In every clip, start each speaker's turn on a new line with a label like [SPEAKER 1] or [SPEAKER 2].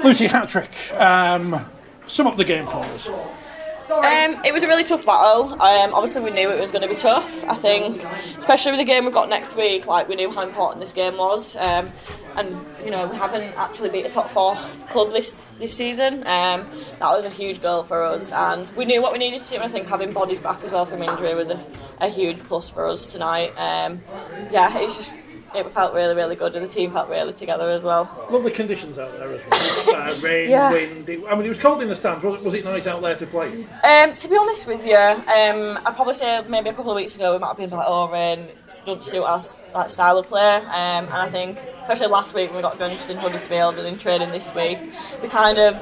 [SPEAKER 1] Lucy, hat-trick. Sum up the game for us.
[SPEAKER 2] It was a really tough battle. Obviously we knew it was going to be tough. I think, especially with the game we've got next week, like we knew how important this game was. And you know, we haven't actually beat a top 4 club this season. That was a huge goal for us, and we knew what we needed to do. And I think having bodies back as well from injury was a huge plus for us tonight. It felt really, really good, and the team felt really together as well.
[SPEAKER 1] Lovely conditions out there as well. Rain, wind. It was cold in the stands. Was it nice out there to play?
[SPEAKER 2] To be honest with you, I'd probably say maybe a couple of weeks ago we might have been like, rain. It doesn't suit our style of play. And I think, especially last week when we got drenched in Huddersfield and in training this week, we kind of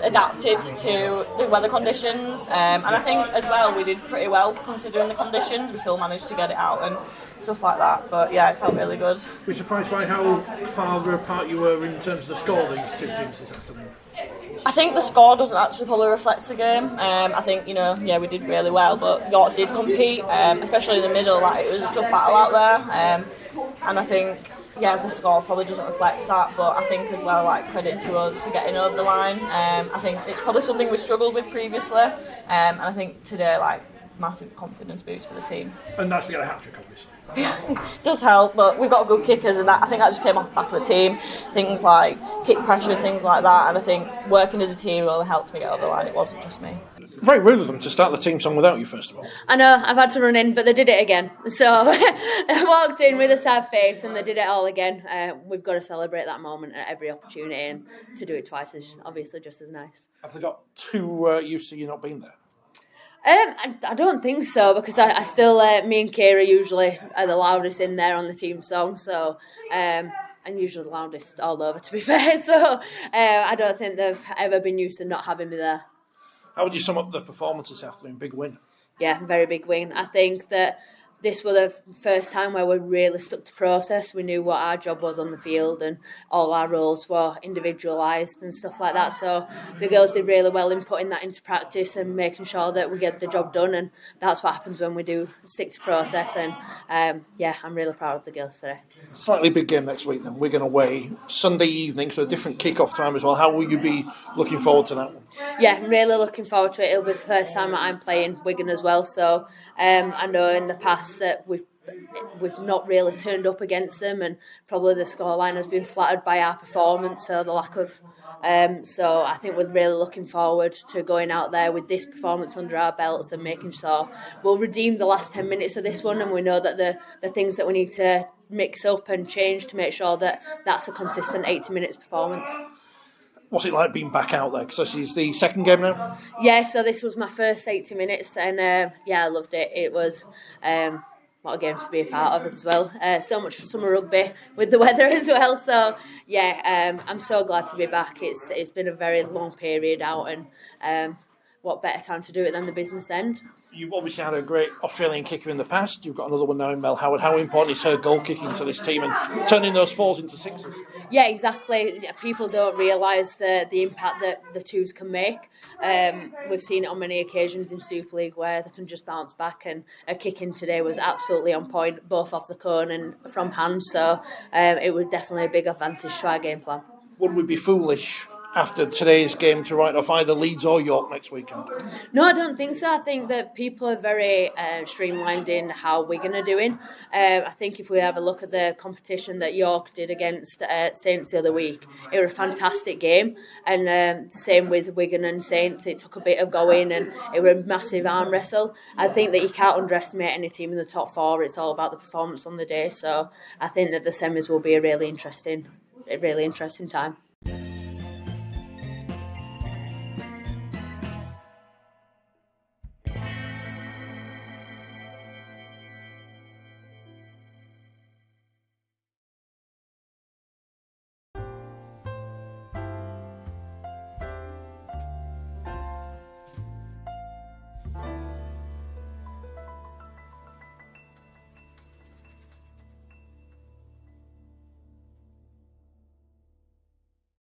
[SPEAKER 2] adapted to the weather conditions. And I think as well we did pretty well considering the conditions. We still managed to get it out and stuff like that. But yeah, it felt really good.
[SPEAKER 1] Were you surprised by how far apart you were in terms of the score of these two teams this afternoon?
[SPEAKER 2] I think the score doesn't actually probably reflect the game. I think, we did really well, but York did compete, especially in the middle. Like, it was a tough battle out there. And I think, the score probably doesn't reflect that, but I think as well, like, credit to us for getting over the line. I think it's probably something we struggled with previously, and I think today, like, massive confidence boost for the team.
[SPEAKER 1] And nice to get a hat-trick, obviously.
[SPEAKER 2] Does help, but we've got good kickers, and I think that just came off the back of the team. Things like kick pressure and things like that, and I think working as a team really helped me get over the line. It wasn't just me.
[SPEAKER 1] Very rude of them to start the team song without you, first of all.
[SPEAKER 3] I know, I've had to run in, but they did it again. So I walked in with a sad face and they did it all again. We've got to celebrate that moment at every opportunity, and to do it twice is obviously just as nice.
[SPEAKER 1] Have they got too used to you not being there?
[SPEAKER 3] I don't think so, because I still, me and Kira usually are the loudest in there on the team song, so I'm usually the loudest all over, to be fair, so I don't think they've ever been used to not having me there.
[SPEAKER 1] How would you sum up the performance this afternoon? Big win.
[SPEAKER 3] Yeah, very big win. I think that this was the first time where we really stuck to process. We knew what our job was on the field, and all our roles were individualised and stuff like that. So the girls did really well in putting that into practice and making sure that we get the job done. And that's what happens when we do stick to process. And I'm really proud of the girls today.
[SPEAKER 1] Slightly big game next week then. Wigan away Sunday evening, so a different kick-off time as well. How will you be looking forward to that one?
[SPEAKER 3] Yeah, I'm really looking forward to it. It'll be the first time that I'm playing Wigan as well. So I know in the past that we've not really turned up against them, and probably the scoreline has been flattered by our performance or the lack of. So I think we're really looking forward to going out there with this performance under our belts and making sure we'll redeem the last 10 minutes of this one, and we know that the things that we need to mix up and change to make sure that that's a consistent 80 minutes performance.
[SPEAKER 1] What's it like being back out there? Because this is the second game now?
[SPEAKER 3] Yeah, so this was my first 80 minutes, and I loved it. It was what a game to be a part of as well. So much for summer rugby with the weather as well. So I'm so glad to be back. It's been a very long period out, and what better time to do it than the business end?
[SPEAKER 1] You've obviously had a great Australian kicker in the past. You've got another one now in Mel Howard. How important is her goal kicking to this team and turning those fours into sixes?
[SPEAKER 3] Yeah, exactly. People don't realise the impact that the twos can make. We've seen it on many occasions in Super League where they can just bounce back, and her kicking today was absolutely on point, both off the cone and from hand. So it was definitely a big advantage to our game plan.
[SPEAKER 1] Would we be foolish after today's game to write off either Leeds or York next weekend?
[SPEAKER 3] No, I don't think so. I think that people are very streamlined in how Wigan are doing. I think if we have a look at the competition that York did against Saints the other week, it was a fantastic game. And same with Wigan and Saints, it took a bit of going, and it was a massive arm wrestle. I think that you can't underestimate any team in the top 4. It's all about the performance on the day. So I think that the semis will be a really interesting time.